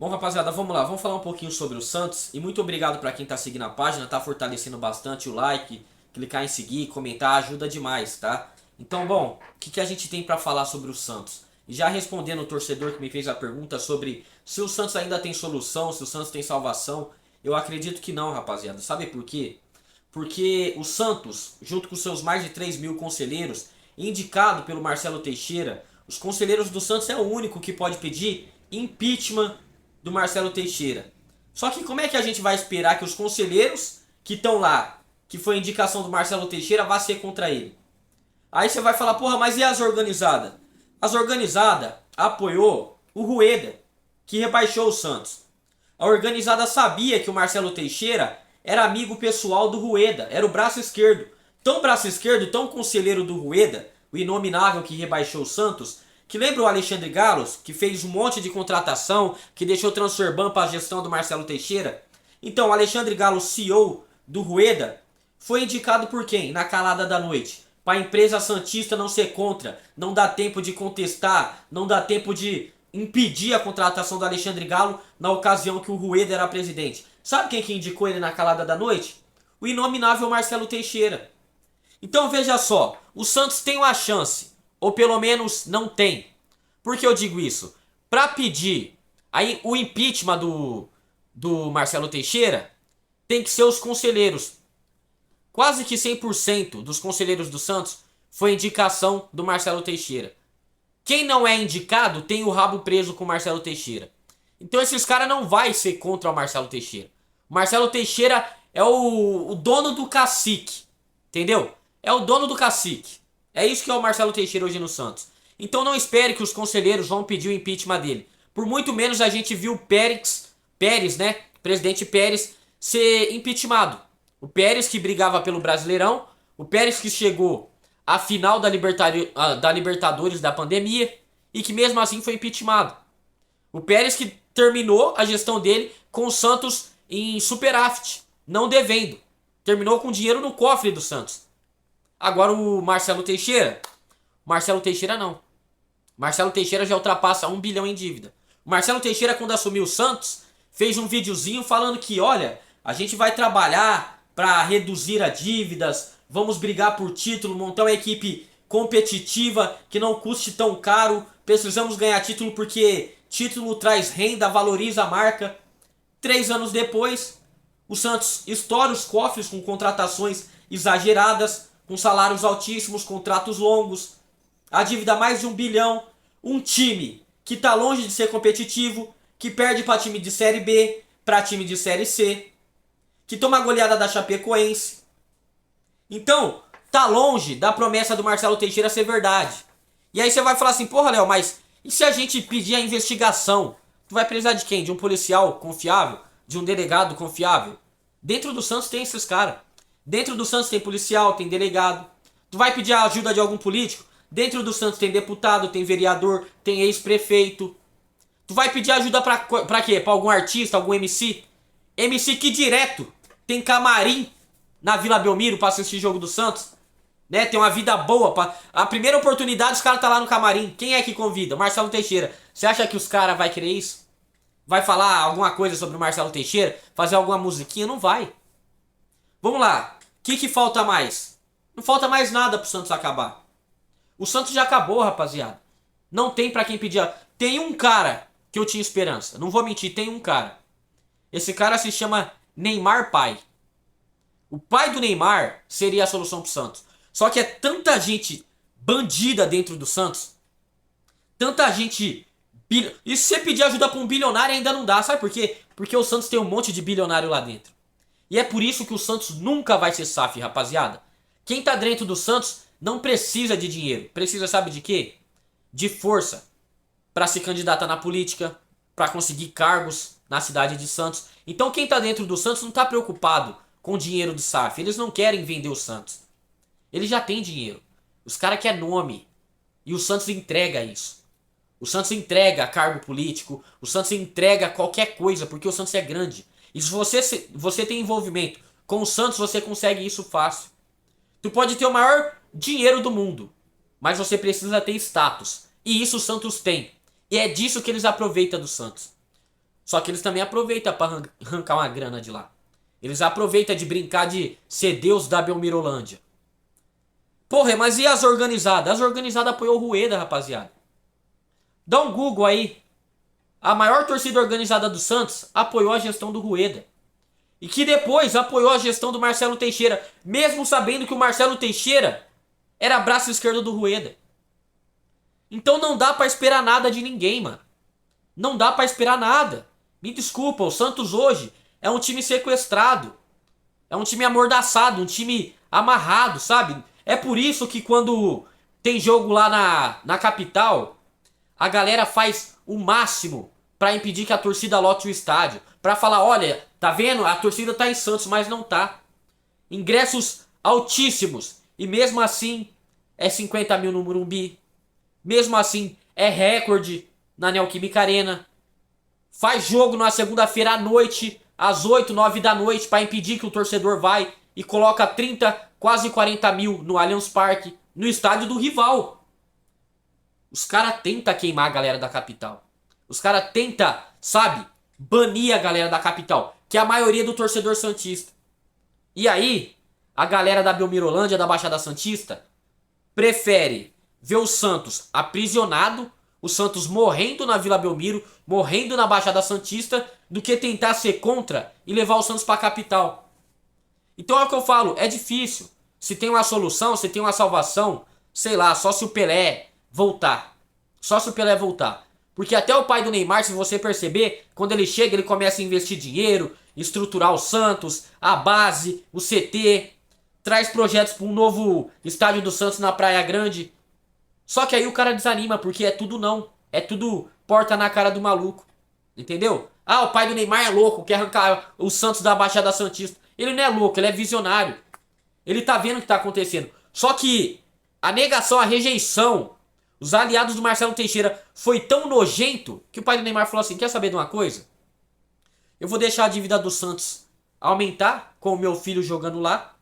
Bom, rapaziada, vamos lá. Vamos falar um pouquinho sobre o Santos. E muito obrigado para quem tá seguindo a página, tá fortalecendo bastante o like, clicar em seguir, comentar, ajuda demais, tá? Então, bom, o que a gente tem para falar sobre o Santos? E já respondendo o torcedor que me fez a pergunta sobre se o Santos ainda tem solução, se o Santos tem salvação, eu acredito que não, rapaziada. Sabe por quê? Porque o Santos, junto com seus mais de 3 mil conselheiros, indicado pelo Marcelo Teixeira, os conselheiros do Santos é o único que pode pedir impeachment do Marcelo Teixeira. Só que como é que a gente vai esperar que os conselheiros que estão lá, que foi indicação do Marcelo Teixeira, vá ser contra ele? Aí você vai falar, porra, mas e as organizadas? As organizadas apoiou o Rueda, que rebaixou o Santos. A organizada sabia que o Marcelo Teixeira era amigo pessoal do Rueda, era o braço esquerdo. Tão braço esquerdo, tão conselheiro do Rueda, o inominável que rebaixou o Santos, que lembra o Alexandre Galos, que fez um monte de contratação, que deixou o Transferban para a gestão do Marcelo Teixeira? Então, o Alexandre Galos, CEO do Rueda, foi indicado por quem? Na calada da noite. Para a empresa santista não ser contra, não dá tempo de contestar, não dá tempo de impedir a contratação do Alexandre Galo na ocasião que o Rueda era presidente. Sabe quem que indicou ele na calada da noite? O inominável Marcelo Teixeira. Então veja só, o Santos tem uma chance, ou pelo menos não tem. Por que eu digo isso? Para pedir aí o impeachment do Marcelo Teixeira, tem que ser os conselheiros. Quase que 100% dos conselheiros do Santos foi indicação do Marcelo Teixeira. Quem não é indicado tem o rabo preso com o Marcelo Teixeira. Então esses caras não vai ser contra o Marcelo Teixeira. O Marcelo Teixeira é o dono do cacique. Entendeu? É o dono do cacique. É isso que é o Marcelo Teixeira hoje no Santos. Então não espere que os conselheiros vão pedir o impeachment dele. Por muito menos a gente viu o Pérez, né? Presidente Pérez ser impeachmentado. O Pérez que brigava pelo Brasileirão. O Pérez que chegou à final da Libertadores da pandemia. E que mesmo assim foi impeachmentado. O Pérez que terminou a gestão dele com o Santos em superávit. Não devendo. Terminou com dinheiro no cofre do Santos. Agora o Marcelo Teixeira não. Marcelo Teixeira já ultrapassa 1 bilhão em dívida. O Marcelo Teixeira, quando assumiu o Santos, fez um videozinho falando que, olha, a gente vai trabalhar para reduzir as dívidas, vamos brigar por título, montar uma equipe competitiva que não custe tão caro, precisamos ganhar título porque título traz renda, valoriza a marca. 3 anos depois, o Santos estoura os cofres com contratações exageradas, com salários altíssimos, contratos longos, a dívida mais de 1 bilhão, um time que está longe de ser competitivo, que perde para time de Série B, para time de Série C, que toma a goleada da Chapecoense. Então, tá longe da promessa do Marcelo Teixeira ser verdade. E aí você vai falar assim, porra, Léo, mas e se a gente pedir a investigação? Tu vai precisar de quem? De um policial confiável? De um delegado confiável? Dentro do Santos tem esses caras. Dentro do Santos tem policial, tem delegado. Tu vai pedir a ajuda de algum político? Dentro do Santos tem deputado, tem vereador, tem ex-prefeito. Tu vai pedir ajuda pra quê? Pra algum artista, algum MC? MC que direto tem camarim na Vila Belmiro pra assistir jogo do Santos. Né? Tem uma vida boa. A primeira oportunidade os caras tá lá no camarim. Quem é que convida? Marcelo Teixeira. Você acha que os caras vai querer isso? Vai falar alguma coisa sobre o Marcelo Teixeira? Fazer alguma musiquinha? Não vai. Vamos lá. O que falta mais? Não falta mais nada pro Santos acabar. O Santos já acabou, rapaziada. Não tem pra quem pedir. Tem um cara que eu tinha esperança. Não vou mentir, tem um cara. Esse cara se chama Neymar Pai. O pai do Neymar seria a solução pro Santos. Só que é tanta gente bandida dentro do Santos. Tanta gente... E se você pedir ajuda pra um bilionário ainda não dá. Sabe por quê? Porque o Santos tem um monte de bilionário lá dentro. E é por isso que o Santos nunca vai ser SAF, rapaziada. Quem tá dentro do Santos não precisa de dinheiro. Precisa, sabe de quê? De força. Pra se candidatar na política. Pra conseguir cargos na cidade de Santos. Então quem tá dentro do Santos não tá preocupado com o dinheiro do SAF. Eles não querem vender o Santos. Eles já têm dinheiro. Os caras querem nome. E o Santos entrega isso. O Santos entrega cargo político. O Santos entrega qualquer coisa. Porque o Santos é grande. E se você tem envolvimento com o Santos, você consegue isso fácil. Tu pode ter o maior dinheiro do mundo, mas você precisa ter status. E isso o Santos tem. E é disso que eles aproveitam do Santos. Só que eles também aproveitam para arrancar uma grana de lá. Eles aproveitam de brincar de ser Deus da Belmirolândia. Porra, mas e as organizadas? As organizadas apoiou o Rueda, rapaziada. Dá um Google aí. A maior torcida organizada do Santos apoiou a gestão do Rueda. E que depois apoiou a gestão do Marcelo Teixeira, mesmo sabendo que o Marcelo Teixeira era braço esquerdo do Rueda. Então não dá pra esperar nada de ninguém, mano. Não dá pra esperar nada. Me desculpa, o Santos hoje é um time sequestrado. É um time amordaçado, um time amarrado, sabe? É por isso que quando tem jogo lá na capital, a galera faz o máximo pra impedir que a torcida lote o estádio. Pra falar, olha, tá vendo? A torcida tá em Santos, mas não tá. Ingressos altíssimos. E mesmo assim, é 50 mil no Morumbi. Mesmo assim, é recorde na Neoquímica Arena. Faz jogo na segunda-feira à noite, às 8, 9 da noite, pra impedir que o torcedor vai e coloca 30, quase 40 mil no Allianz Parque, no estádio do rival. Os caras tentam queimar a galera da capital. Os caras tentam, sabe, banir a galera da capital, que é a maioria do torcedor santista. E aí, a galera da Belmirolândia, da Baixada Santista, prefere ver o Santos aprisionado, o Santos morrendo na Vila Belmiro, morrendo na Baixada Santista, do que tentar ser contra e levar o Santos pra capital. Então é o que eu falo, é difícil. Se tem uma solução, se tem uma salvação, sei lá, só se o Pelé voltar. Só se o Pelé voltar. Porque até o pai do Neymar, se você perceber, quando ele chega, ele começa a investir dinheiro, estruturar o Santos, a base, o CT, traz projetos para um novo estádio do Santos na Praia Grande. Só que aí o cara desanima, porque é tudo não. É tudo porta na cara do maluco. Entendeu? Ah, o pai do Neymar é louco, quer arrancar o Santos da Baixada Santista. Ele não é louco, ele é visionário. Ele tá vendo o que tá acontecendo. Só que a negação, a rejeição, os aliados do Marcelo Teixeira foi tão nojento que o pai do Neymar falou assim, quer saber de uma coisa? Eu vou deixar a dívida do Santos aumentar com o meu filho jogando lá.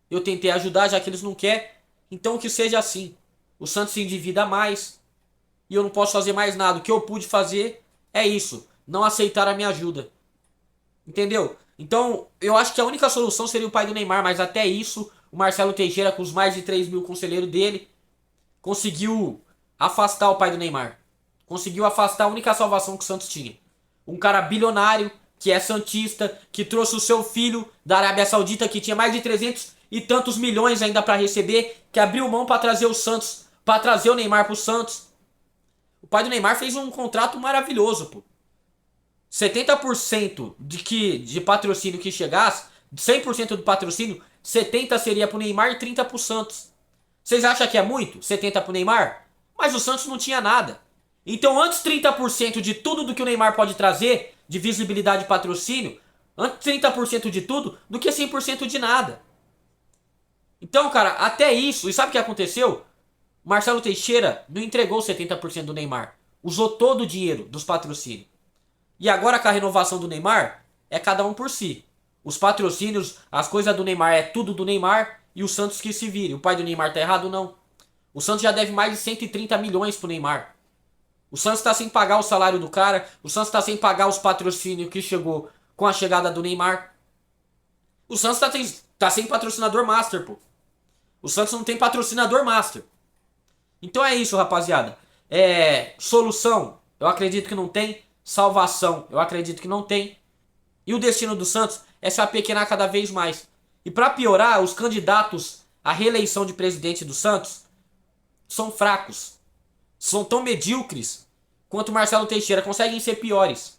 Eu tentei ajudar, já que eles não querem. Então que seja assim. O Santos se endivida mais. E eu não posso fazer mais nada. O que eu pude fazer é isso. Não aceitar a minha ajuda. Entendeu? Então, eu acho que a única solução seria o pai do Neymar. Mas até isso, o Marcelo Teixeira, com os mais de 3 mil conselheiros dele, conseguiu afastar o pai do Neymar. Conseguiu afastar a única salvação que o Santos tinha. Um cara bilionário, que é santista, que trouxe o seu filho da Arábia Saudita, que tinha mais de 300 e tantos milhões ainda para receber, que abriu mão para trazer o Santos, para trazer o Neymar pro Santos. O pai do Neymar fez um contrato maravilhoso, pô. 70% de patrocínio que chegasse, 100% do patrocínio, 70% seria pro Neymar e 30% pro Santos. Vocês acham que é muito? 70% pro Neymar? Mas o Santos não tinha nada. Então antes 30% de tudo do que o Neymar pode trazer, de visibilidade e patrocínio, antes 30% de tudo do que 100% de nada. Então, cara, até isso, e sabe o que aconteceu? Marcelo Teixeira não entregou 70% do Neymar. Usou todo o dinheiro dos patrocínios. E agora com a renovação do Neymar, é cada um por si. Os patrocínios, as coisas do Neymar é tudo do Neymar e o Santos que se vire. O pai do Neymar tá errado? Não. O Santos já deve mais de 130 milhões pro Neymar. O Santos tá sem pagar o salário do cara. O Santos tá sem pagar os patrocínios que chegou com a chegada do Neymar. O Santos tá sem patrocinador master, pô. O Santos não tem patrocinador master. Então é isso, rapaziada. Solução, eu acredito que não tem. Salvação, eu acredito que não tem. E o destino do Santos é se apequenar cada vez mais. E para piorar, os candidatos à reeleição de presidente do Santos são fracos. São tão medíocres quanto o Marcelo Teixeira. Conseguem ser piores.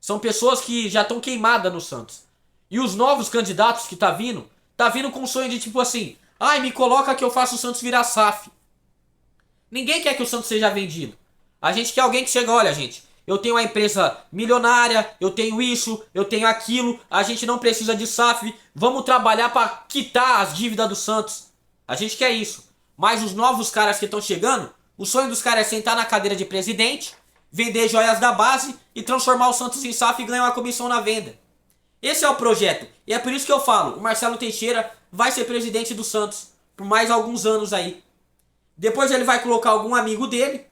São pessoas que já estão queimadas no Santos. E os novos candidatos que tá vindo com um sonho de tipo assim, ai, me coloca que eu faço o Santos virar SAF. Ninguém quer que o Santos seja vendido. A gente quer alguém que chega, olha, gente, eu tenho uma empresa milionária, eu tenho isso, eu tenho aquilo, a gente não precisa de SAF, vamos trabalhar para quitar as dívidas do Santos. A gente quer isso. Mas os novos caras que estão chegando, o sonho dos caras é sentar na cadeira de presidente, vender joias da base e transformar o Santos em SAF e ganhar uma comissão na venda. Esse é o projeto. E é por isso que eu falo, o Marcelo Teixeira vai ser presidente do Santos por mais alguns anos aí. Depois ele vai colocar algum amigo dele,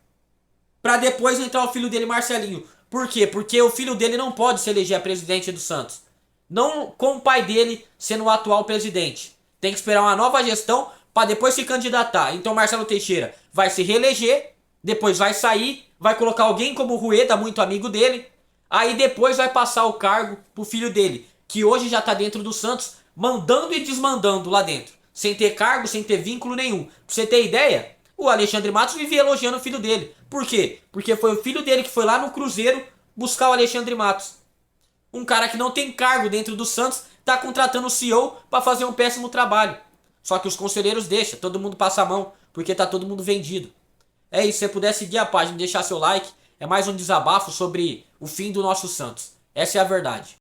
pra depois entrar o filho dele, Marcelinho. Por quê? Porque o filho dele não pode se eleger a presidente do Santos. Não com o pai dele sendo o atual presidente. Tem que esperar uma nova gestão para depois se candidatar. Então Marcelo Teixeira vai se reeleger, depois vai sair, vai colocar alguém como o Rueda, muito amigo dele, aí depois vai passar o cargo pro filho dele, que hoje já tá dentro do Santos, mandando e desmandando lá dentro, sem ter cargo, sem ter vínculo nenhum. Pra você ter ideia, o Alexandre Matos vivia elogiando o filho dele. Por quê? Porque foi o filho dele que foi lá no Cruzeiro buscar o Alexandre Matos. Um cara que não tem cargo dentro do Santos tá contratando o CEO para fazer um péssimo trabalho. Só que os conselheiros deixam, todo mundo passa a mão, porque tá todo mundo vendido. É isso, se você puder seguir a página e deixar seu like, é mais um desabafo sobre o fim do nosso Santos. Essa é a verdade.